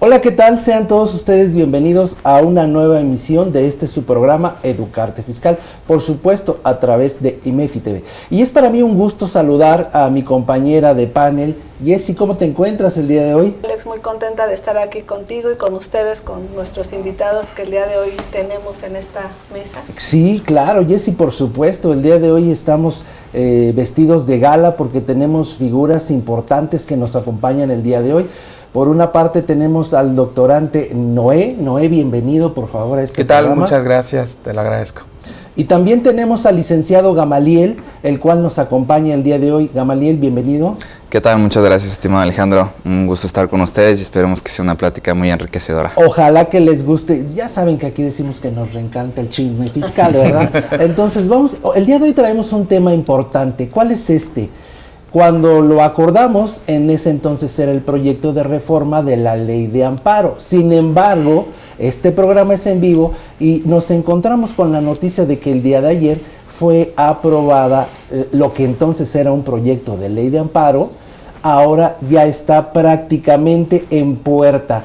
Hola, ¿qué tal? Sean todos ustedes bienvenidos a una nueva emisión de su programa Educarte Fiscal, por supuesto a través de IMEFI TV. Y es para mí un gusto saludar a mi compañera de panel. Jessy, ¿cómo te encuentras el día de hoy? Alex, muy contenta de estar aquí contigo y con ustedes, con nuestros invitados que el día de hoy tenemos en esta mesa. Sí, claro, Jessy, por supuesto. El día de hoy estamos vestidos de gala porque tenemos figuras importantes que nos acompañan el día de hoy. Por una parte tenemos al doctorante Noé. Noé, bienvenido por favor a este programa. ¿Qué tal? Muchas gracias, te lo agradezco. Y también tenemos al licenciado Gamaliel, el cual nos acompaña el día de hoy. Gamaliel, bienvenido. ¿Qué tal? Muchas gracias, estimado Alejandro. Un gusto estar con ustedes y esperemos que sea una plática muy enriquecedora. Ojalá que les guste. Ya saben que aquí decimos que nos reencanta el chisme fiscal, ¿verdad? Entonces vamos, el día de hoy traemos un tema importante. ¿Cuál es este? Cuando lo acordamos, en ese entonces era el proyecto de reforma de la ley de amparo. Sin embargo, este programa es en vivo y nos encontramos con la noticia de que el día de ayer fue aprobada lo que entonces era un proyecto de ley de amparo. Ahora ya está prácticamente en puerta.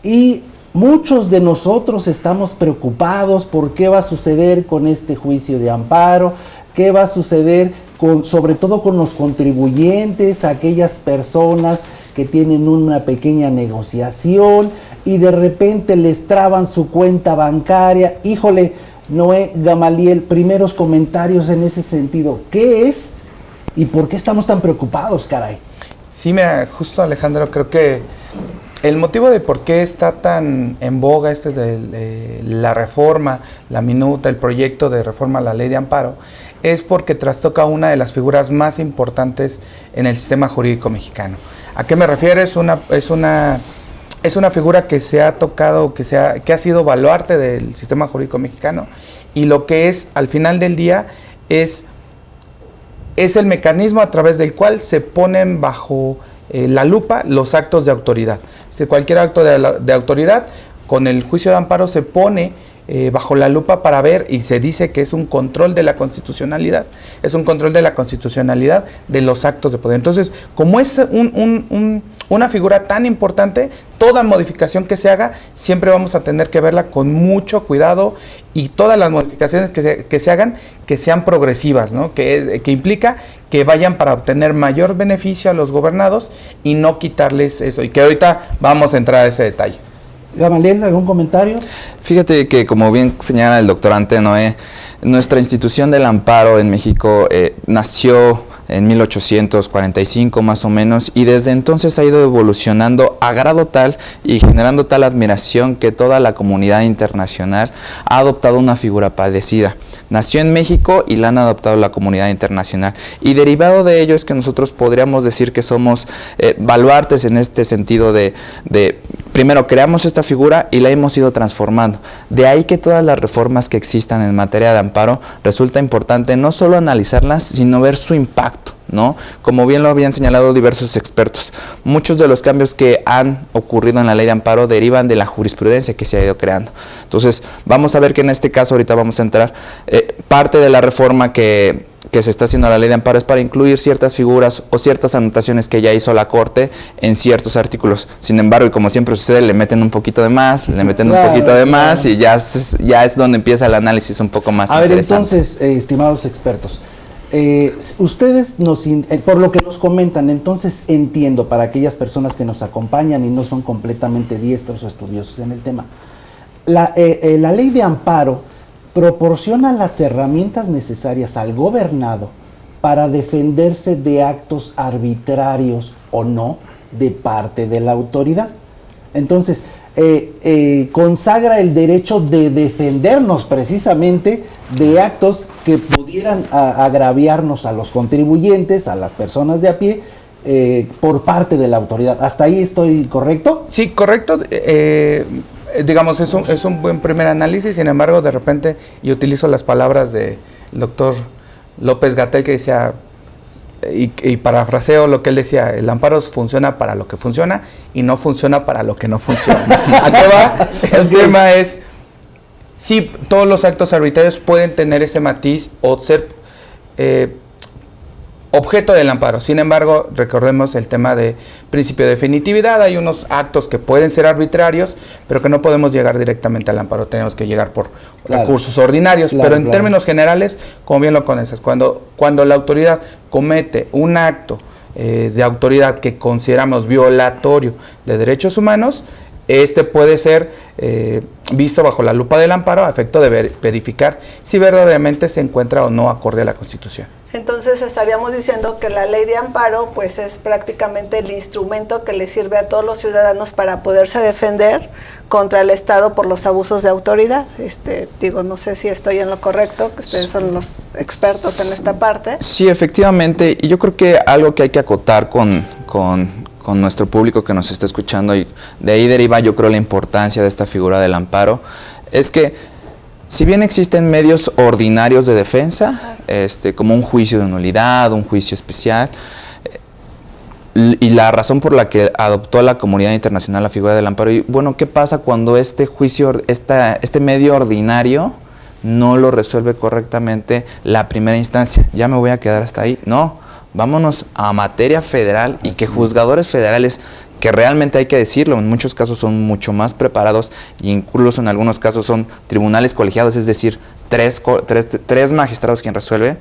Y muchos de nosotros estamos preocupados por qué va a suceder con este juicio de amparo, qué va a suceder sobre todo con los contribuyentes, aquellas personas que tienen una pequeña negociación y de repente les traban su cuenta bancaria. Híjole, Noé, Gamaliel, primeros comentarios en ese sentido. ¿Qué es y por qué estamos tan preocupados, caray? Sí, mira, justo Alejandro, creo que el motivo de por qué está tan en boga de la reforma, la minuta, el proyecto de reforma a la ley de amparo, es porque trastoca una de las figuras más importantes en el sistema jurídico mexicano. ¿A qué me refiero? Es una figura que se ha tocado, que ha sido baluarte del sistema jurídico mexicano, y lo que es, al final del día, es el mecanismo a través del cual se ponen bajo la lupa los actos de autoridad. Si cualquier acto de autoridad, con el juicio de amparo se pone bajo la lupa para ver, y se dice que es un control de la constitucionalidad, de los actos de poder. Entonces, como es una figura tan importante, toda modificación que se haga, siempre vamos a tener que verla con mucho cuidado, y todas las modificaciones que se hagan, que sean progresivas, ¿no? Que implica que vayan para obtener mayor beneficio a los gobernados y no quitarles eso, y que ahorita vamos a entrar a ese detalle. Gamaliel, ¿algún comentario? Fíjate que, como bien señala el doctorante Noé, nuestra institución del amparo en México nació en 1845 más o menos, y desde entonces ha ido evolucionando a grado tal y generando tal admiración que toda la comunidad internacional ha adoptado una figura parecida. Nació en México y la han adoptado la comunidad internacional, y derivado de ello es que nosotros podríamos decir que somos baluartes en este sentido de primero creamos esta figura y la hemos ido transformando. De ahí que todas las reformas que existan en materia de amparo resulta importante no solo analizarlas, sino ver su impacto, ¿no? Como bien lo habían señalado diversos expertos, muchos de los cambios que han ocurrido en la ley de amparo derivan de la jurisprudencia que se ha ido creando. Entonces, vamos a ver que en este caso, ahorita vamos a entrar, parte de la reforma que se está haciendo a la ley de amparo es para incluir ciertas figuras o ciertas anotaciones que ya hizo la Corte en ciertos artículos. Sin embargo, y como siempre sucede, le meten un poquito de más, un poquito de más, y ya es donde empieza el análisis un poco más interesante. A ver, entonces, estimados expertos, ustedes por lo que nos comentan, entonces entiendo, para aquellas personas que nos acompañan y no son completamente diestros o estudiosos en el tema, la ley de amparo proporciona las herramientas necesarias al gobernado para defenderse de actos arbitrarios o no de parte de la autoridad. Entonces, consagra el derecho de defendernos precisamente de actos que pudieran agraviarnos a los contribuyentes, a las personas de a pie, por parte de la autoridad. ¿Hasta ahí estoy correcto? Sí, correcto. Digamos, es un buen primer análisis. Sin embargo, de repente, y utilizo las palabras del doctor López-Gatell, que decía, y parafraseo lo que él decía: el amparo funciona para lo que funciona y no funciona para lo que no funciona. ¿A qué va? El tema es, sí, todos los actos arbitrarios pueden tener ese matiz o ser objeto del amparo. Sin embargo, recordemos el tema de principio de definitividad. Hay unos actos que pueden ser arbitrarios, pero que no podemos llegar directamente al amparo. Tenemos que llegar por recursos ordinarios. Pero en términos generales, como bien lo conoces, cuando la autoridad comete un acto de autoridad que consideramos violatorio de derechos humanos, puede ser visto bajo la lupa del amparo a efecto de verificar si verdaderamente se encuentra o no acorde a la Constitución. Entonces estaríamos diciendo que la ley de amparo pues es prácticamente el instrumento que le sirve a todos los ciudadanos para poderse defender contra el Estado por los abusos de autoridad. No sé si estoy en lo correcto, que ustedes son los expertos en esta parte. Sí, efectivamente, y yo creo que algo que hay que acotar con nuestro público que nos está escuchando, y de ahí deriva yo creo la importancia de esta figura del amparo, es que si bien existen medios ordinarios de defensa, como un juicio de nulidad, un juicio especial, y la razón por la que adoptó la comunidad internacional la figura del amparo, y bueno, ¿qué pasa cuando este medio ordinario no lo resuelve correctamente la primera instancia? Ya me voy a quedar hasta ahí. No, vámonos a materia federal y que juzgadores federales, que realmente hay que decirlo, en muchos casos son mucho más preparados, e incluso en algunos casos son tribunales colegiados, es decir, tres magistrados quien resuelve.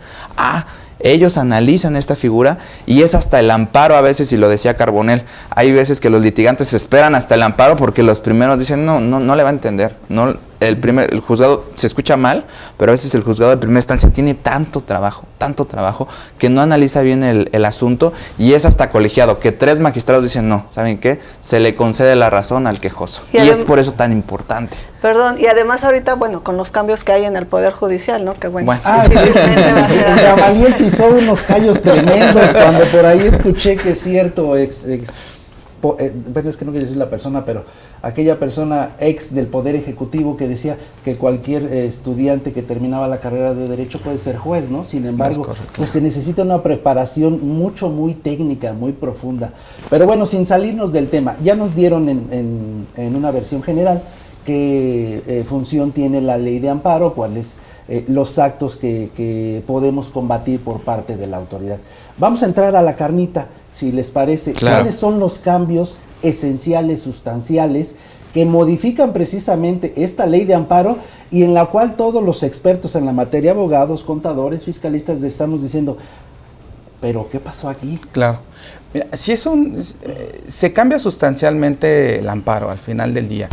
Ellos analizan esta figura y es hasta el amparo a veces, y lo decía Carbonell, hay veces que los litigantes esperan hasta el amparo porque los primeros dicen, no le va a entender, el juzgado se escucha mal, pero a veces el juzgado de primera instancia tiene tanto trabajo, que no analiza bien el asunto, y es hasta colegiado, que 3 magistrados dicen, no, ¿saben qué? Se le concede la razón al quejoso, y es por eso tan importante. Perdón, y además ahorita, con los cambios que hay en el Poder Judicial, ¿no? Que Gamaliel pisó unos callos tremendos cuando por ahí escuché que cierto bueno, es que no quiero decir la persona, pero aquella persona ex del Poder Ejecutivo que decía que cualquier estudiante que terminaba la carrera de Derecho puede ser juez, ¿no? Sin embargo, pues se necesita una preparación muy técnica, muy profunda. Pero bueno, sin salirnos del tema, ya nos dieron en una versión general qué función tiene la ley de amparo, cuáles los actos que podemos combatir por parte de la autoridad. Vamos a entrar a la carnita, si les parece. Claro. ¿Cuáles son los cambios esenciales, sustanciales, que modifican precisamente esta ley de amparo y en la cual todos los expertos en la materia, abogados, contadores, fiscalistas, estamos diciendo, ¿pero qué pasó aquí? Claro. Mira, si se cambia sustancialmente el amparo al final del día.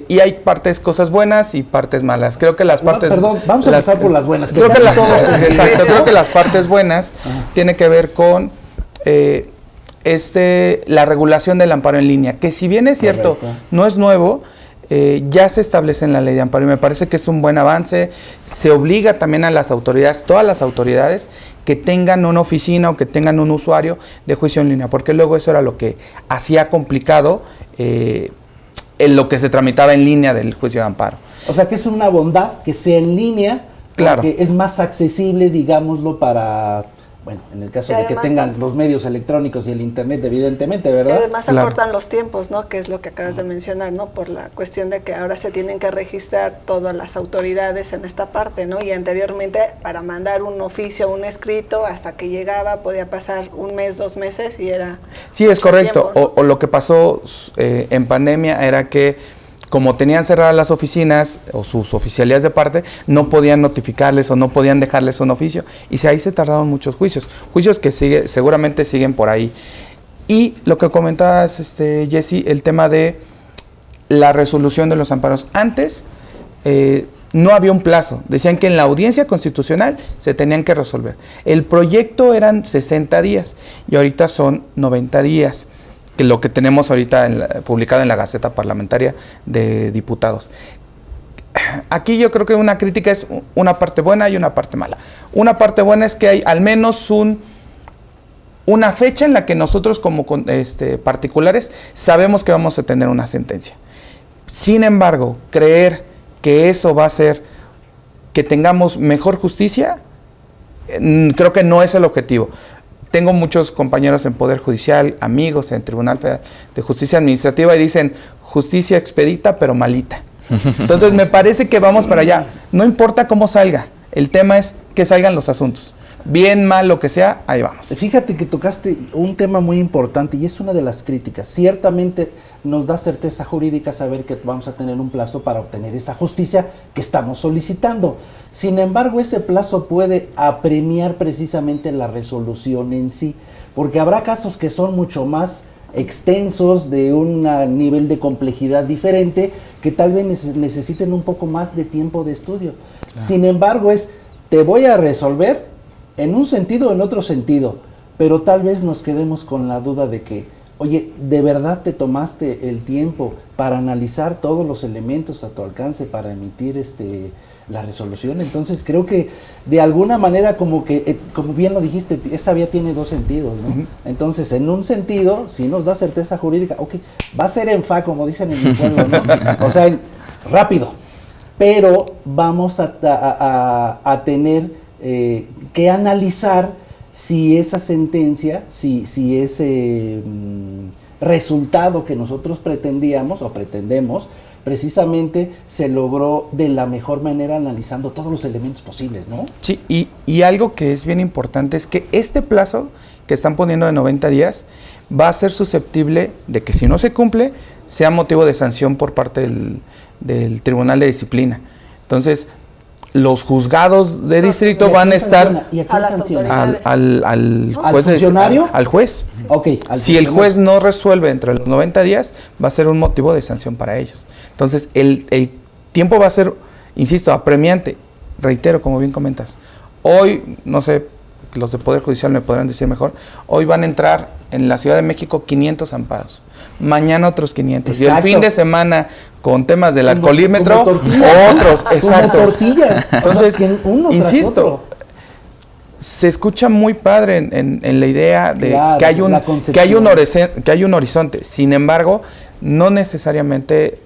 Y hay cosas buenas y partes malas. Creo que las partes... vamos a empezar por las buenas. Creo que las partes buenas tienen que ver con la regulación del amparo en línea, que si bien es cierto, no es nuevo, ya se establece en la ley de amparo y me parece que es un buen avance. Se obliga también a las autoridades, todas las autoridades, que tengan una oficina o que tengan un usuario de juicio en línea, porque luego eso era lo que hacía complicado en lo que se tramitaba en línea del juicio de amparo. O sea que es una bondad que sea en línea, claro, porque es más accesible, digámoslo, para... Bueno, en el caso de que tengan los medios electrónicos y el internet, evidentemente, ¿verdad? Y además acortan los tiempos, ¿no? Que es lo que acabas de mencionar, ¿no? Por la cuestión de que ahora se tienen que registrar todas las autoridades en esta parte, ¿no? Y anteriormente, para mandar un oficio, un escrito, hasta que llegaba, podía pasar 1 mes, 2 meses y era... Sí, es correcto. Tiempo, ¿no? O lo que pasó en pandemia era que, como tenían cerradas las oficinas o sus oficialías de parte, no podían notificarles o no podían dejarles un oficio, y ahí se tardaron muchos juicios que seguramente siguen por ahí. Y lo que comentabas, Jessy, el tema de la resolución de los amparos. Antes no había un plazo, decían que en la audiencia constitucional se tenían que resolver. El proyecto eran 60 días y ahorita son 90 días. Que lo que tenemos ahorita publicado en la Gaceta Parlamentaria de Diputados. Aquí yo creo que una crítica es una parte buena y una parte mala. Una parte buena es que hay al menos una fecha en la que nosotros como particulares sabemos que vamos a tener una sentencia. Sin embargo, creer que eso va a hacer que tengamos mejor justicia, creo que no es el objetivo. Tengo muchos compañeros en Poder Judicial, amigos en Tribunal Federal de Justicia Administrativa, y dicen, justicia expedita pero malita. Entonces me parece que vamos para allá. No importa cómo salga, el tema es que salgan los asuntos. bien, mal, lo que sea, ahí vamos. Fíjate que tocaste un tema muy importante y es una de las críticas. Ciertamente nos da certeza jurídica saber que vamos a tener un plazo para obtener esa justicia que estamos solicitando. Sin embargo, ese plazo puede apremiar precisamente la resolución en sí, porque habrá casos que son mucho más extensos, de un nivel de complejidad diferente, que tal vez necesiten un poco más de tiempo de estudio. Claro. Sin embargo, te voy a resolver en un sentido o en otro sentido, pero tal vez nos quedemos con la duda de que, oye, ¿de verdad te tomaste el tiempo para analizar todos los elementos a tu alcance para emitir la resolución? Entonces creo que de alguna manera, como bien lo dijiste, esa vía tiene dos sentidos, ¿no? Uh-huh. Entonces, en un sentido, si nos da certeza jurídica, ok, va a ser en fa, como dicen en mi pueblo, ¿no? O sea, rápido, pero vamos a tener que analizar si esa sentencia, si ese resultado que nosotros pretendíamos o pretendemos, precisamente se logró de la mejor manera analizando todos los elementos posibles, ¿no? Sí, y algo que es bien importante es que este plazo que están poniendo de 90 días va a ser susceptible de que si no se cumple, sea motivo de sanción por parte del Tribunal de Disciplina. Entonces, los juzgados de distrito van a estar ¿Y a quién sanciona? al juez, funcionario, al juez. Sí. Okay, si el juez no resuelve entre los 90 días, va a ser un motivo de sanción para ellos. Entonces, el tiempo va a ser, insisto, apremiante. Reitero, como bien comentas. Hoy, no sé, los de Poder Judicial me podrán decir mejor, hoy van a entrar en la Ciudad de México 500 amparos. Mañana otros 500. Exacto. Y el fin de semana, con temas del alcoholímetro, otros. Exacto. Como tortillas. Entonces, insisto, se escucha muy padre en la idea de claro, que hay un horizonte. Sin embargo, no necesariamente,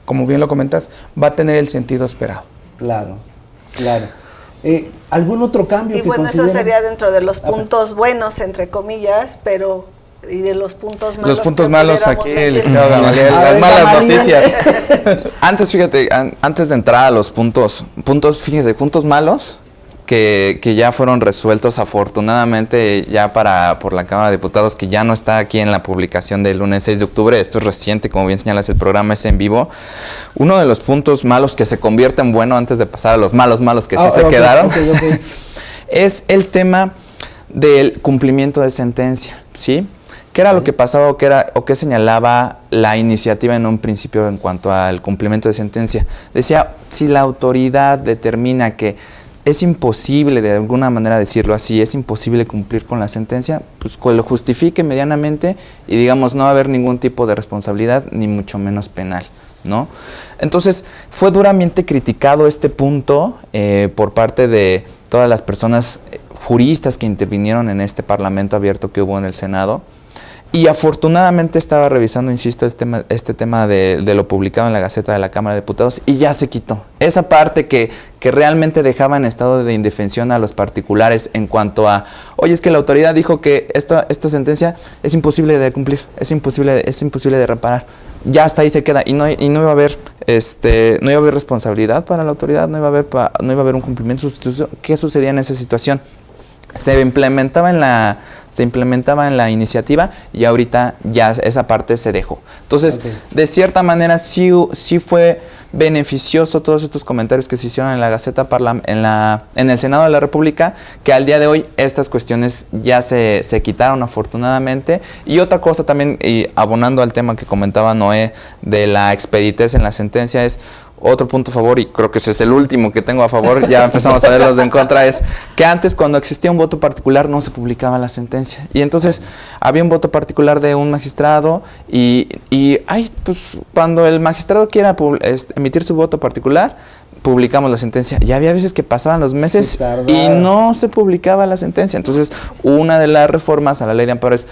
como bien lo comentas, va a tener el sentido esperado. Claro, claro. ¿Algún otro cambio? Y bueno, eso sería dentro de los puntos buenos, entre comillas, pero y de los puntos malos. Los puntos malos aquí, el licenciado Gamaliel, las malas noticias. Antes de entrar a los puntos malos que ya fueron resueltos afortunadamente ya por la Cámara de Diputados, que ya no está aquí en la publicación del lunes 6 de octubre, esto es reciente, como bien señalas, el programa es en vivo. Uno de los puntos malos que se convierte en bueno antes de pasar a los malos que sí se quedaron, es el tema del cumplimiento de sentencia, ¿sí? ¿Qué era lo que pasaba o qué señalaba la iniciativa en un principio en cuanto al cumplimiento de sentencia? Decía, si la autoridad determina que es imposible, de alguna manera decirlo así, es imposible cumplir con la sentencia, pues lo justifique medianamente y digamos no va a haber ningún tipo de responsabilidad, ni mucho menos penal, ¿no? Entonces, fue duramente criticado este punto por parte de todas las personas juristas que intervinieron en este Parlamento abierto que hubo en el Senado. Y afortunadamente estaba revisando, insisto, este tema de lo publicado en la Gaceta de la Cámara de Diputados y ya se quitó. Esa parte que realmente dejaba en estado de indefensión a los particulares en cuanto a, oye, es que la autoridad dijo que esta sentencia es imposible de cumplir, es imposible de reparar. Ya hasta ahí se queda y no iba a haber no iba a haber responsabilidad para la autoridad, no iba a haber un cumplimiento sustituto. ¿Qué sucedía en esa situación? Se implementaba en la iniciativa y ahorita ya esa parte se dejó. Entonces, de cierta manera sí fue beneficioso todos estos comentarios que se hicieron en la Gaceta en el Senado de la República, que al día de hoy estas cuestiones ya se quitaron afortunadamente. Y otra cosa también, y abonando al tema que comentaba Noé de la expeditez en la sentencia, es otro punto a favor, y creo que ese es el último que tengo a favor, ya empezamos a ver los de en contra, es que antes cuando existía un voto particular no se publicaba la sentencia. Y entonces había un voto particular de un magistrado y pues cuando el magistrado quiera emitir su voto particular, publicamos la sentencia. Y había veces que pasaban los meses y no se publicaba la sentencia. Entonces, una de las reformas a la ley de amparo es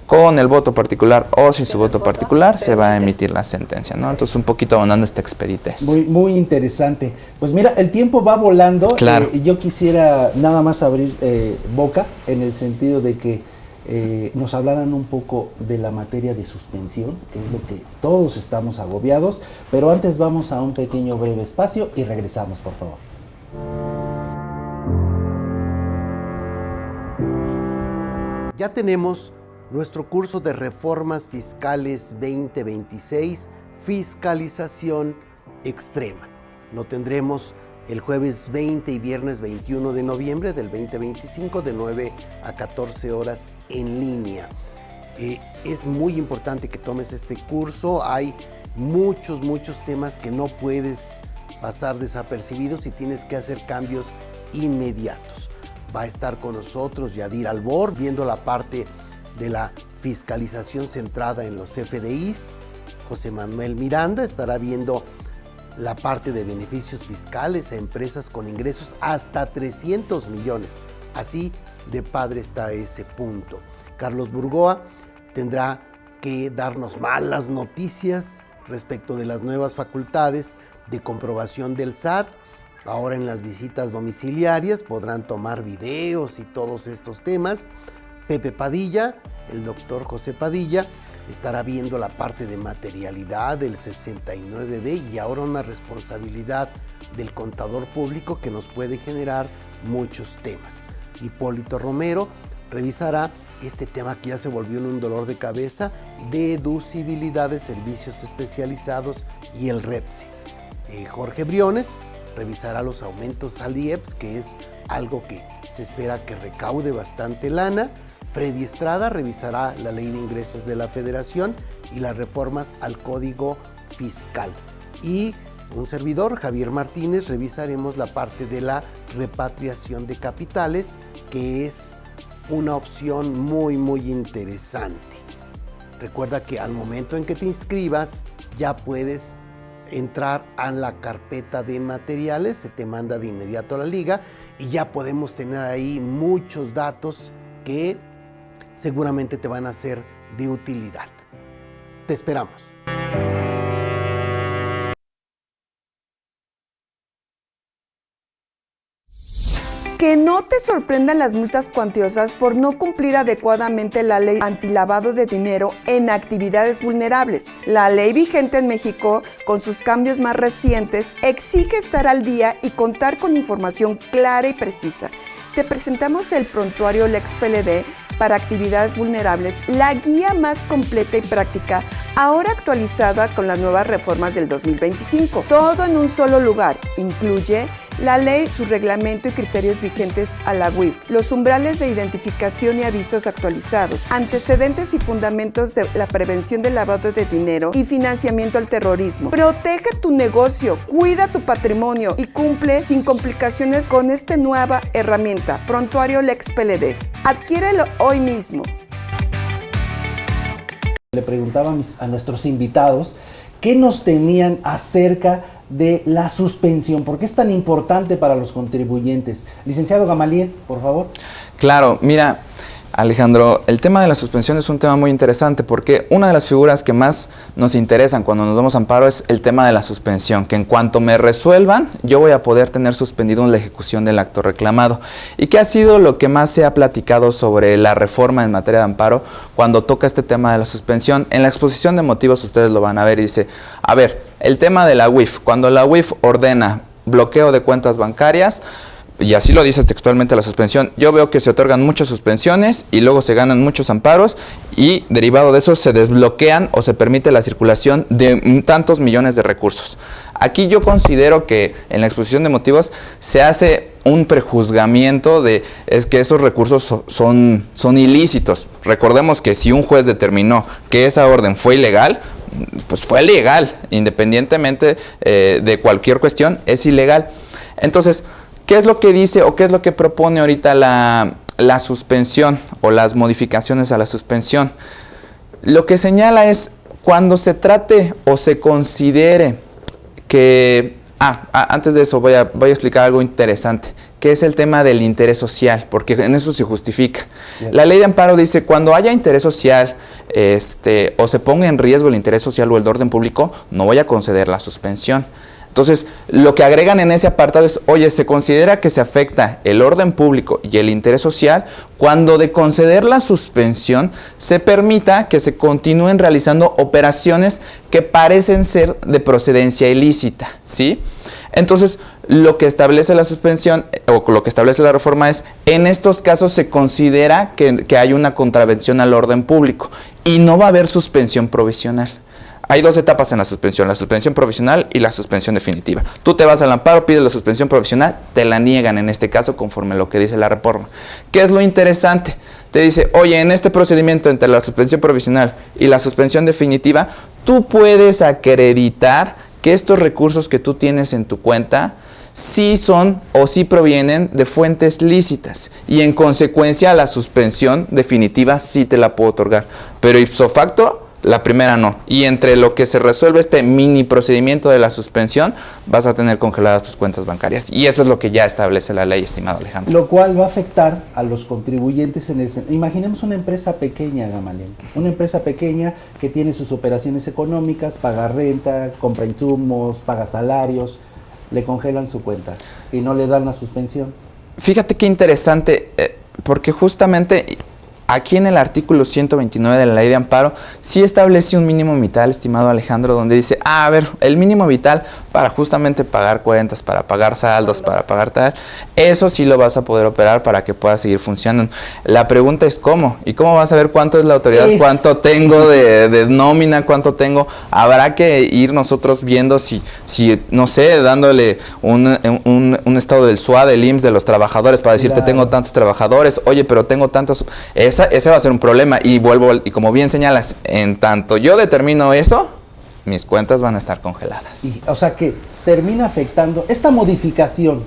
con el voto particular o sin su voto particular se va a emitir la sentencia, ¿no? Entonces un poquito abonando esta expeditez. Muy interesante. Pues mira, el tiempo va volando. Claro. Yo quisiera nada más abrir boca en el sentido de que nos hablaran un poco de la materia de suspensión, que es lo que todos estamos agobiados, pero antes vamos a un pequeño breve espacio y regresamos, por favor. Ya tenemos nuestro curso de Reformas Fiscales 2026, Fiscalización Extrema. Lo tendremos el jueves 20 y viernes 21 de noviembre del 2025 de 9 a 14 horas en línea. Es muy importante que tomes este curso. Hay muchos temas que no puedes pasar desapercibidos y tienes que hacer cambios inmediatos. Va a estar con nosotros Yadir Albor viendo la parte de la fiscalización centrada en los FDIs. José Manuel Miranda estará viendo la parte de beneficios fiscales a empresas con ingresos hasta 300 millones. Así de padre está ese punto. Carlos Burgoa tendrá que darnos malas noticias respecto de las nuevas facultades de comprobación del SAT. Ahora en las visitas domiciliarias podrán tomar videos y todos estos temas. Pepe Padilla, el doctor José Padilla, estará viendo la parte de materialidad del 69B y ahora una responsabilidad del contador público que nos puede generar muchos temas. Hipólito Romero revisará este tema que ya se volvió en un dolor de cabeza, deducibilidad de servicios especializados y el REPSE. Jorge Briones revisará los aumentos al IEPS, que es algo que se espera que recaude bastante lana. Freddy Estrada revisará la Ley de Ingresos de la Federación y las reformas al Código Fiscal. Y un servidor, Javier Martínez, revisaremos la parte de la repatriación de capitales, que es una opción muy interesante. Recuerda que al momento en que te inscribas ya puedes entrar a la carpeta de materiales, se te manda de inmediato a la liga y ya podemos tener ahí muchos datos que seguramente te van a ser de utilidad. Te esperamos. Que no te sorprendan las multas cuantiosas por no cumplir adecuadamente la ley antilavado de dinero en actividades vulnerables. La ley vigente en México, con sus cambios más recientes, exige estar al día y contar con información clara y precisa. Te presentamos el prontuario Lex PLD para actividades vulnerables, la guía más completa y práctica, ahora actualizada con las nuevas reformas del 2025. Todo en un solo lugar. Incluye la ley, su reglamento y criterios vigentes a la UIF, los umbrales de identificación y avisos actualizados, antecedentes y fundamentos de la prevención del lavado de dinero y financiamiento al terrorismo. Protege tu negocio, cuida tu patrimonio y cumple sin complicaciones con esta nueva herramienta, Prontuario Lex PLD. Adquiérelo hoy mismo. Le preguntaba a nuestros invitados qué nos tenían acerca de la suspensión, ¿por qué es tan importante para los contribuyentes? Licenciado Gamaliel, por favor. Claro, mira, Alejandro, el tema de la suspensión es un tema muy interesante porque una de las figuras que más nos interesan cuando nos damos amparo es el tema de la suspensión, que en cuanto me resuelvan, yo voy a poder tener suspendido la ejecución del acto reclamado. ¿Y qué ha sido lo que más se ha platicado sobre la reforma en materia de amparo cuando toca este tema de la suspensión? En la exposición de motivos ustedes lo van a ver y dice, a ver, el tema de la UIF, cuando la UIF ordena bloqueo de cuentas bancarias, y así lo dice textualmente la suspensión, yo veo que se otorgan muchas suspensiones y luego se ganan muchos amparos y derivado de eso se desbloquean o se permite la circulación de tantos millones de recursos. Aquí yo considero que en la exposición de motivos se hace un prejuzgamiento de que esos recursos son ilícitos. Recordemos que si un juez determinó que esa orden fue ilegal, pues fue legal, independientemente de cualquier cuestión, es ilegal. Entonces, ¿qué es lo que dice o qué es lo que propone ahorita la suspensión o las modificaciones a la suspensión? Lo que señala es cuando se trate o se considere que... antes de eso voy a explicar algo interesante, que es el tema del interés social, porque en eso se justifica. Bien. La ley de amparo dice, cuando haya interés social o se ponga en riesgo el interés social o el orden público, no voy a conceder la suspensión. Entonces, lo que agregan en ese apartado es, oye, se considera que se afecta el orden público y el interés social cuando de conceder la suspensión se permita que se continúen realizando operaciones que parecen ser de procedencia ilícita, ¿sí? Entonces, lo que establece la suspensión o lo que establece la reforma es, en estos casos se considera que hay una contravención al orden público y no va a haber suspensión provisional. Hay dos etapas en la suspensión provisional y la suspensión definitiva. Tú te vas al amparo, pides la suspensión provisional, te la niegan en este caso conforme a lo que dice la reforma. ¿Qué es lo interesante? Te dice, oye, en este procedimiento entre la suspensión provisional y la suspensión definitiva, tú puedes acreditar que estos recursos que tú tienes en tu cuenta sí son o sí provienen de fuentes lícitas y en consecuencia la suspensión definitiva sí te la puedo otorgar, pero ipso facto la primera no, y entre lo que se resuelve este mini procedimiento de la suspensión vas a tener congeladas tus cuentas bancarias y eso es lo que ya establece la ley, estimado Alejandro. Lo cual va a afectar a los contribuyentes en el... Imaginemos una empresa pequeña, Gamaliel, una empresa pequeña que tiene sus operaciones económicas, paga renta, compra insumos, paga salarios, le congelan su cuenta y no le dan la suspensión. Fíjate qué interesante, porque justamente aquí en el artículo 129 de la Ley de Amparo sí establece un mínimo vital, estimado Alejandro, donde dice, a ver, el mínimo vital para justamente pagar cuentas, para pagar saldos, para pagar tal, eso sí lo vas a poder operar para que pueda seguir funcionando. La pregunta es ¿cómo? ¿Y cómo vas a ver cuánto es la autoridad? ¿Cuánto tengo de nómina? ¿Cuánto tengo? Habrá que ir nosotros viendo si no sé, dándole un estado del SUA, del IMSS, de los trabajadores, para decirte, tengo tantos trabajadores, oye, pero tengo tantos... Ese va a ser un problema y y como bien señalas, en tanto yo determino eso, mis cuentas van a estar congeladas. O sea que termina afectando esta modificación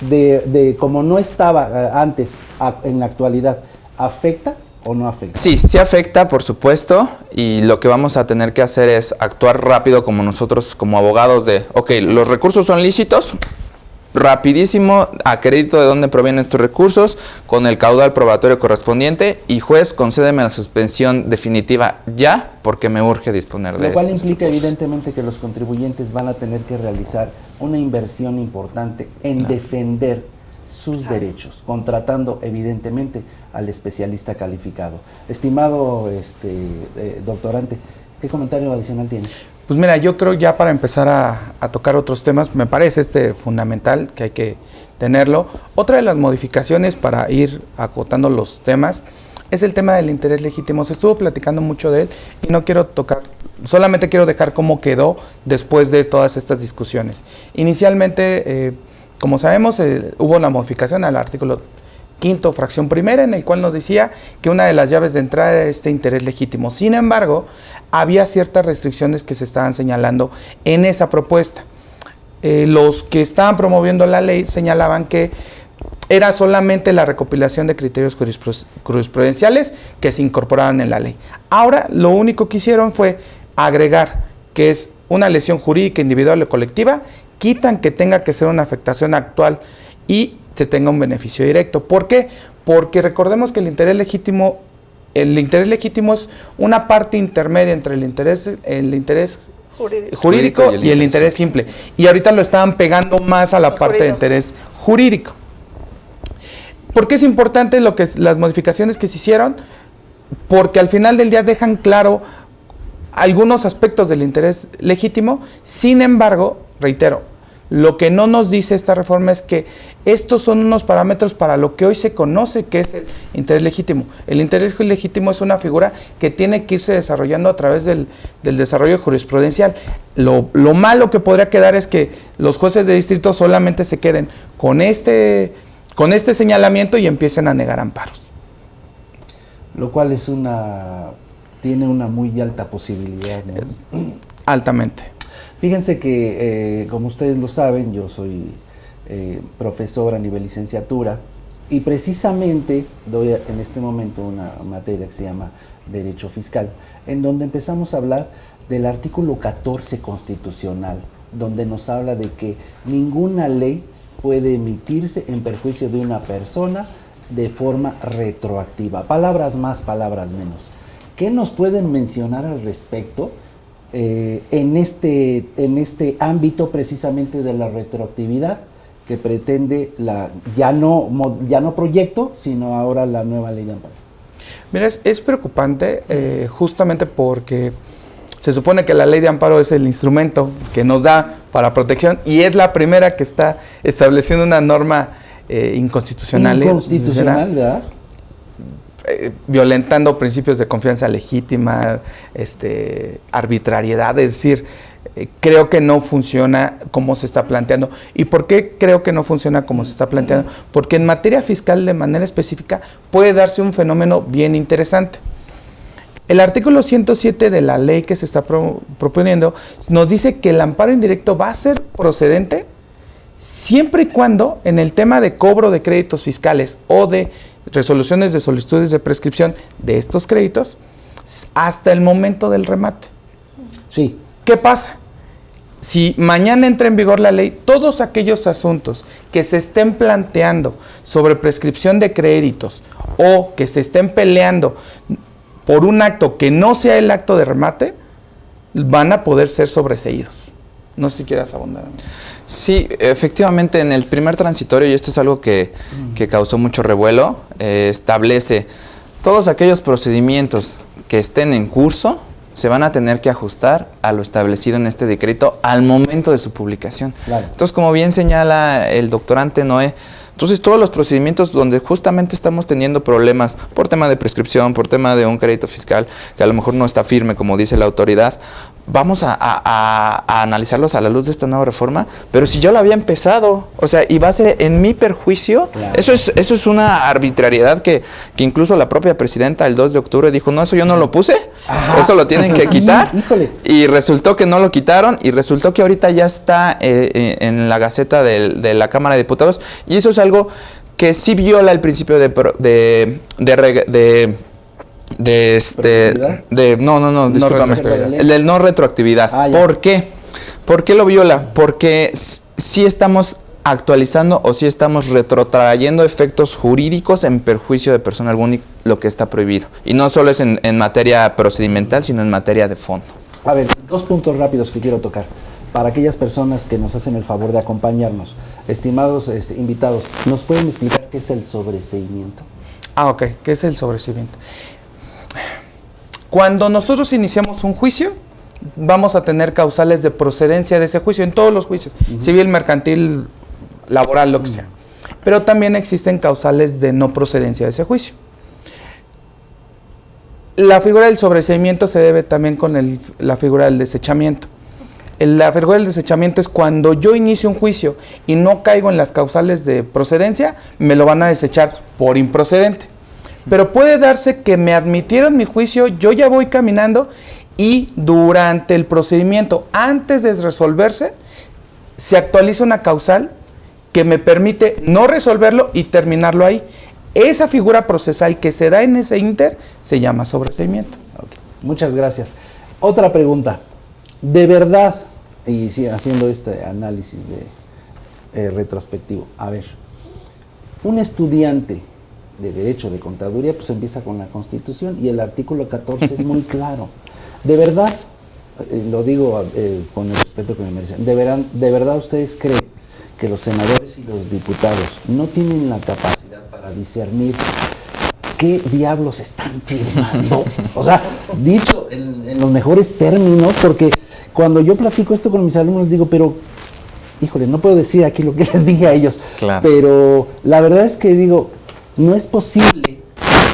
de como no estaba antes en la actualidad, ¿afecta o no afecta? Sí, sí afecta, por supuesto, y lo que vamos a tener que hacer es actuar rápido como nosotros, como abogados de, ok, los recursos son lícitos, rapidísimo, acredito de dónde provienen estos recursos, con el caudal probatorio correspondiente, y juez, concédeme la suspensión definitiva ya, porque me urge disponer de eso. Lo cual implica evidentemente que los contribuyentes van a tener que realizar una inversión importante en defender sus derechos, contratando evidentemente al especialista calificado. Estimado doctorante, ¿qué comentario adicional tiene? Pues mira, yo creo ya para empezar a tocar otros temas, me parece fundamental que hay que tenerlo. Otra de las modificaciones para ir acotando los temas es el tema del interés legítimo. Se estuvo platicando mucho de él y no quiero tocar, solamente quiero dejar cómo quedó después de todas estas discusiones. Inicialmente, como sabemos, hubo una modificación al artículo 5º, fracción primera, en el cual nos decía que una de las llaves de entrada era este interés legítimo. Sin embargo, había ciertas restricciones que se estaban señalando en esa propuesta. Los que estaban promoviendo la ley señalaban que era solamente la recopilación de criterios jurisprudenciales que se incorporaban en la ley. Ahora, lo único que hicieron fue agregar que es una lesión jurídica individual o colectiva, quitan que tenga que ser una afectación actual y se tenga un beneficio directo. ¿Por qué? Porque recordemos que el interés legítimo es una parte intermedia entre el interés jurídico y el interés simple. Y ahorita lo estaban pegando más a la parte de interés jurídico. ¿Por qué es importante las modificaciones que se hicieron? Porque al final del día dejan claro algunos aspectos del interés legítimo. Sin embargo, reitero, lo que no nos dice esta reforma es que estos son unos parámetros para lo que hoy se conoce que es el interés legítimo. El interés legítimo es una figura que tiene que irse desarrollando a través del desarrollo jurisprudencial. Lo malo que podría quedar es que los jueces de distrito solamente se queden con este señalamiento y empiecen a negar amparos. Lo cual tiene una muy alta posibilidad, ¿no? Altamente. Fíjense que, como ustedes lo saben, yo soy profesor a nivel licenciatura y precisamente doy en este momento una materia que se llama Derecho Fiscal, en donde empezamos a hablar del artículo 14 constitucional, donde nos habla de que ninguna ley puede emitirse en perjuicio de una persona de forma retroactiva. Palabras más, palabras menos. ¿Qué nos pueden mencionar al respecto? En este ámbito precisamente de la retroactividad que pretende ya no proyecto, sino ahora la nueva ley de amparo. Mira, es preocupante justamente porque se supone que la ley de amparo es el instrumento que nos da para protección y es la primera que está estableciendo una norma inconstitucional, ¿verdad? Violentando principios de confianza legítima, arbitrariedad, es decir, creo que no funciona como se está planteando. ¿Y por qué creo que no funciona como se está planteando? Porque en materia fiscal, de manera específica, puede darse un fenómeno bien interesante. El artículo 107 de la ley que se está proponiendo nos dice que el amparo indirecto va a ser procedente siempre y cuando en el tema de cobro de créditos fiscales o de resoluciones de solicitudes de prescripción de estos créditos hasta el momento del remate. Sí. ¿Qué pasa? Si mañana entra en vigor la ley, todos aquellos asuntos que se estén planteando sobre prescripción de créditos o que se estén peleando por un acto que no sea el acto de remate, van a poder ser sobreseídos. No sé si quieras abundar. Sí, efectivamente, en el primer transitorio, y esto es algo que causó mucho revuelo, establece todos aquellos procedimientos que estén en curso, se van a tener que ajustar a lo establecido en este decreto al momento de su publicación. Claro. Entonces, como bien señala el doctorante Noé, entonces todos los procedimientos donde justamente estamos teniendo problemas por tema de prescripción, por tema de un crédito fiscal que a lo mejor no está firme como dice la autoridad, vamos a analizarlos a la luz de esta nueva reforma, pero si yo la había empezado, o sea, y va a ser en mi perjuicio, claro. Eso es una arbitrariedad que incluso la propia presidenta el 2 de octubre dijo, no, eso yo no lo puse, ajá, eso lo tienen que quitar, híjole. Y resultó que no lo quitaron, y resultó que ahorita ya está en la Gaceta de la Cámara de Diputados, y eso es algo que sí viola el principio el del no retroactividad. ¿Por qué? ¿Por qué lo viola? Porque sí estamos actualizando o sí estamos retrotrayendo efectos jurídicos en perjuicio de persona alguna, lo que está prohibido. Y no solo es en materia procedimental, sino en materia de fondo. A ver, 2 puntos rápidos que quiero tocar. Para aquellas personas que nos hacen el favor de acompañarnos, estimados invitados, ¿nos pueden explicar qué es el sobreseimiento? Ok, ¿qué es el sobreseimiento? Cuando nosotros iniciamos un juicio, vamos a tener causales de procedencia de ese juicio, en todos los juicios, civil, mercantil, laboral, lo que sea. Pero también existen causales de no procedencia de ese juicio. La figura del sobreseimiento se debe también con la figura del desechamiento. La figura del desechamiento es cuando yo inicio un juicio y no caigo en las causales de procedencia, me lo van a desechar por improcedente. Pero puede darse que me admitieron mi juicio, yo ya voy caminando y durante el procedimiento, antes de resolverse, se actualiza una causal que me permite no resolverlo y terminarlo ahí. Esa figura procesal que se da en ese inter se llama sobreseimiento. Okay. Muchas gracias. Otra pregunta. De verdad, y sí, haciendo este análisis retrospectivo, a ver, un estudiante de Derecho, de Contaduría, pues empieza con la Constitución y el artículo 14 es muy claro. De verdad, lo digo con el respeto que me merecen, de verdad ustedes creen que los senadores y los diputados no tienen la capacidad para discernir qué diablos están firmando. O sea, dicho en los mejores términos, porque cuando yo platico esto con mis alumnos digo, pero, híjole, no puedo decir aquí lo que les dije a ellos, claro. Pero la verdad es que digo, no es posible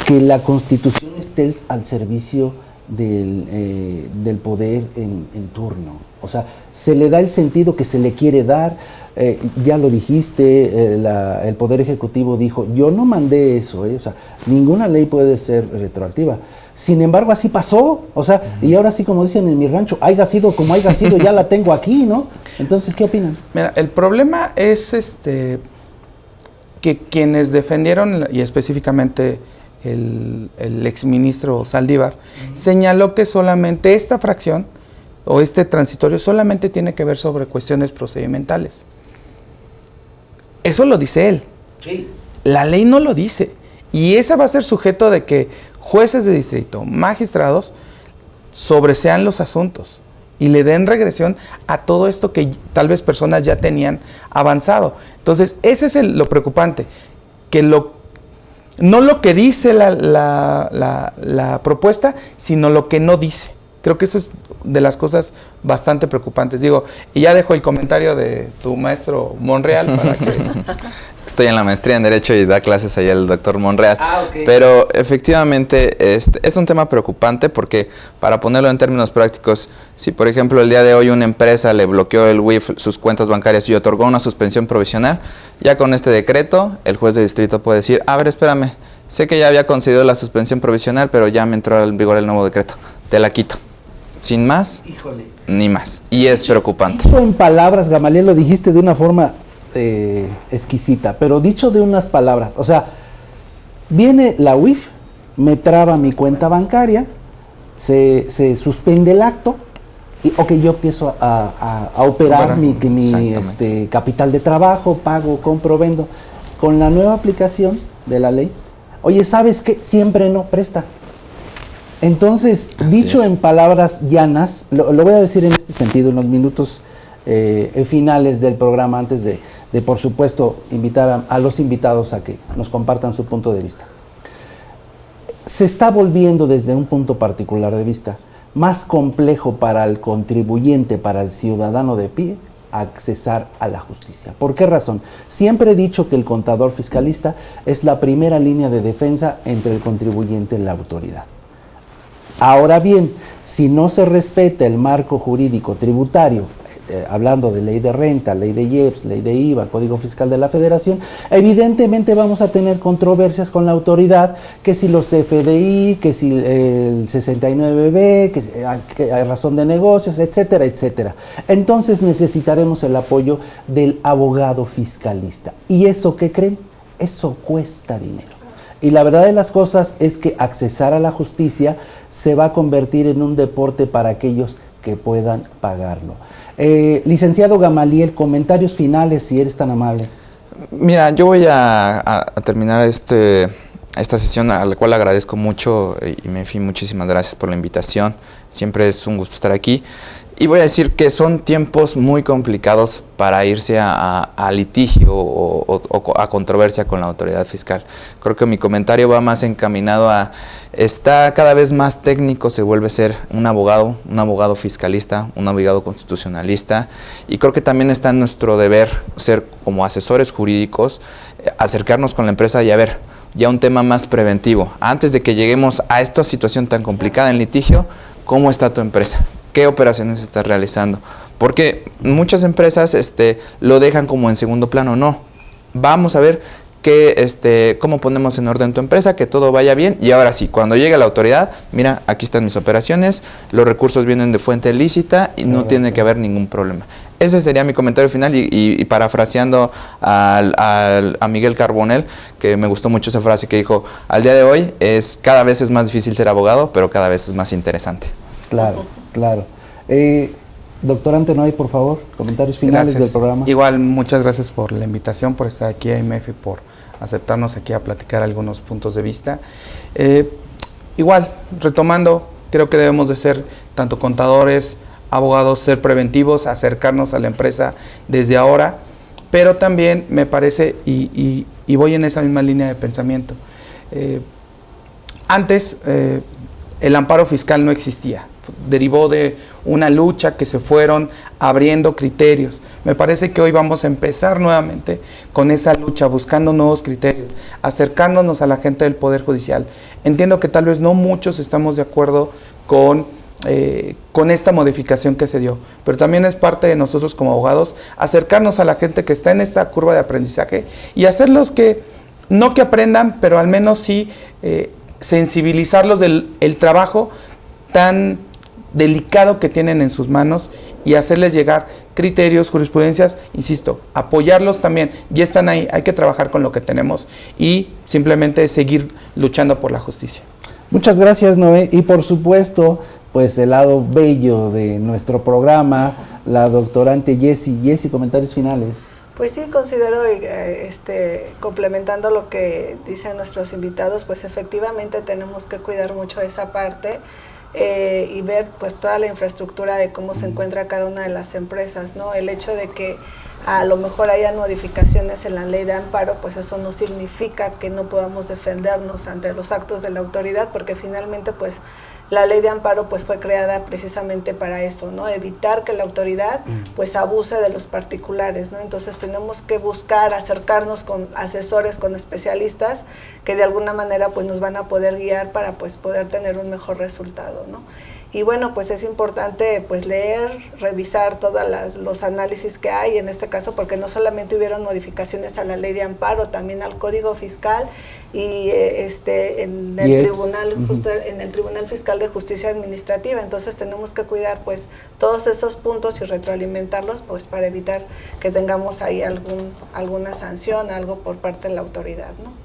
que la Constitución esté al servicio del poder en turno. O sea, se le da el sentido que se le quiere dar. Ya lo dijiste, el Poder Ejecutivo dijo, yo no mandé eso, o sea, ninguna ley puede ser retroactiva. Sin embargo, así pasó, o sea, y ahora sí, como dicen en mi rancho, haya sido como haya sido, ya la tengo aquí, ¿no? Entonces, ¿qué opinan? Mira, el problema es que quienes defendieron, y específicamente el exministro Saldívar, señaló que solamente esta fracción o este transitorio solamente tiene que ver sobre cuestiones procedimentales. Eso lo dice él. Sí. La ley no lo dice. Y esa va a ser sujeto de que jueces de distrito, magistrados, sobresean los asuntos y le den regresión a todo esto que tal vez personas ya tenían avanzado. Entonces, ese es lo preocupante, que no lo que dice la propuesta, sino lo que no dice. Creo que eso es de las cosas bastante preocupantes. Digo, y ya dejo el comentario de tu maestro Monreal para que... Estoy en la maestría en Derecho y da clases ahí el doctor Monreal. Okay. Pero efectivamente es un tema preocupante porque, para ponerlo en términos prácticos, si por ejemplo el día de hoy una empresa le bloqueó el WIF sus cuentas bancarias y otorgó una suspensión provisional, ya con este decreto el juez de distrito puede decir, a ver, espérame, sé que ya había concedido la suspensión provisional, pero ya me entró en vigor el nuevo decreto, te la quito. Sin más, Híjole. ni más. Y es preocupante. Dicho en palabras, Gamaliel, lo dijiste de una forma exquisita, pero dicho de unas palabras, o sea, viene la UIF, me traba mi cuenta bancaria, se suspende el acto, y ok, yo empiezo a operar mi capital de trabajo, pago, compro, vendo. Con la nueva aplicación de la ley, oye, ¿sabes qué? Siempre no presta. Entonces, dicho en palabras llanas, lo voy a decir en este sentido, en los minutos finales del programa, antes de por supuesto, invitar a los invitados a que nos compartan su punto de vista. Se está volviendo, desde un punto particular de vista, más complejo para el contribuyente, para el ciudadano de pie, accesar a la justicia. ¿Por qué razón? Siempre he dicho que el contador fiscalista es la primera línea de defensa entre el contribuyente y la autoridad. Ahora bien, si no se respeta el marco jurídico tributario, hablando de ley de renta, ley de IEPS, ley de IVA, Código Fiscal de la Federación, evidentemente vamos a tener controversias con la autoridad, que si los FDI, que si el 69B, que hay razón de negocios, etcétera, etcétera. Entonces necesitaremos el apoyo del abogado fiscalista. ¿Y eso qué creen? Eso cuesta dinero. Y la verdad de las cosas es que accesar a la justicia se va a convertir en un deporte para aquellos que puedan pagarlo. Licenciado Gamaliel, comentarios finales, si eres tan amable. Mira, yo voy a terminar esta sesión, a la cual agradezco mucho, y Mefi, muchísimas gracias por la invitación. Siempre es un gusto estar aquí. Y voy a decir que son tiempos muy complicados para irse a litigio o a controversia con la autoridad fiscal. Creo que mi comentario va más encaminado a, está cada vez más técnico, se vuelve a ser un abogado fiscalista, un abogado constitucionalista, y creo que también está en nuestro deber ser como asesores jurídicos, acercarnos con la empresa y a ver, ya un tema más preventivo. Antes de que lleguemos a esta situación tan complicada en litigio, ¿cómo está tu empresa? ¿Qué operaciones estás realizando? Porque muchas empresas lo dejan como en segundo plano. No, vamos a ver cómo ponemos en orden tu empresa, que todo vaya bien, y ahora sí, cuando llegue la autoridad, mira, aquí están mis operaciones, los recursos vienen de fuente lícita y no tiene que haber ningún problema. Ese sería mi comentario final, y parafraseando a Miguel Carbonell, que me gustó mucho esa frase que dijo, al día de hoy cada vez es más difícil ser abogado, pero cada vez es más interesante. Claro, claro. Doctor Antenoy, por favor, comentarios finales del programa. Igual, muchas gracias por la invitación, por estar aquí a IMF, por aceptarnos aquí a platicar algunos puntos de vista. Igual, retomando, creo que debemos de ser, tanto contadores, abogados, ser preventivos, acercarnos a la empresa desde ahora, pero también me parece, y voy en esa misma línea de pensamiento, antes el amparo fiscal no existía, derivó de una lucha que se fueron abriendo criterios. Me parece que hoy vamos a empezar nuevamente con esa lucha, buscando nuevos criterios, acercándonos a la gente del Poder Judicial. Entiendo que tal vez no muchos estamos de acuerdo con esta modificación que se dio, pero también es parte de nosotros como abogados acercarnos a la gente que está en esta curva de aprendizaje y hacerlos no que aprendan, pero al menos sí sensibilizarlos del trabajo tan delicado que tienen en sus manos y hacerles llegar criterios, jurisprudencias, insisto, apoyarlos también, ya están ahí, hay que trabajar con lo que tenemos y simplemente seguir luchando por la justicia. Muchas gracias, Noé, y por supuesto, pues el lado bello de nuestro programa, la doctorante Jessie. Jessie, comentarios finales. Pues sí, considero, complementando lo que dicen nuestros invitados, pues efectivamente tenemos que cuidar mucho esa parte y ver pues toda la infraestructura de cómo se encuentra cada una de las empresas, ¿no? El hecho de que a lo mejor haya modificaciones en la ley de amparo, pues eso no significa que no podamos defendernos ante los actos de la autoridad, porque finalmente pues la ley de amparo pues fue creada precisamente para eso, ¿no? Evitar que la autoridad pues abuse de los particulares, ¿no? Entonces tenemos que buscar acercarnos con asesores, con especialistas que de alguna manera pues nos van a poder guiar para pues poder tener un mejor resultado, ¿no? Y bueno, pues es importante pues leer, revisar todos los análisis que hay en este caso, porque no solamente hubieron modificaciones a la ley de amparo, también al Código Fiscal y en el Tribunal Fiscal de Justicia Administrativa. Entonces tenemos que cuidar pues todos esos puntos y retroalimentarlos pues para evitar que tengamos ahí alguna sanción, algo por parte de la autoridad, ¿no?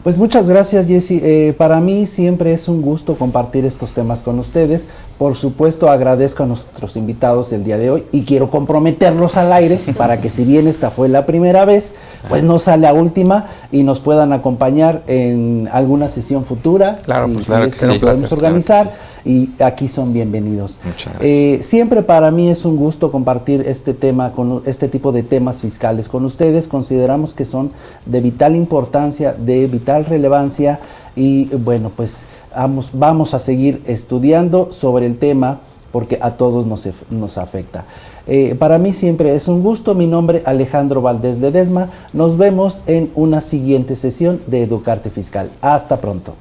Pues muchas gracias, Jessy. Para mí siempre es un gusto compartir estos temas con ustedes. Por supuesto, agradezco a nuestros invitados del día de hoy y quiero comprometerlos al aire para que, si bien esta fue la primera vez, pues no sea la última y nos puedan acompañar en alguna sesión futura. Claro, si, pues, si claro es que que lo sí. podemos organizar. Claro que sí. Y aquí son bienvenidos. Muchas gracias. Siempre para mí es un gusto compartir este tipo de temas fiscales con ustedes. Consideramos que son de vital importancia, de vital relevancia y bueno, pues vamos a seguir estudiando sobre el tema porque a todos nos afecta. Para mí siempre es un gusto. Mi nombre Alejandro Valdés Ledesma. Nos vemos en una siguiente sesión de Educarte Fiscal. Hasta pronto.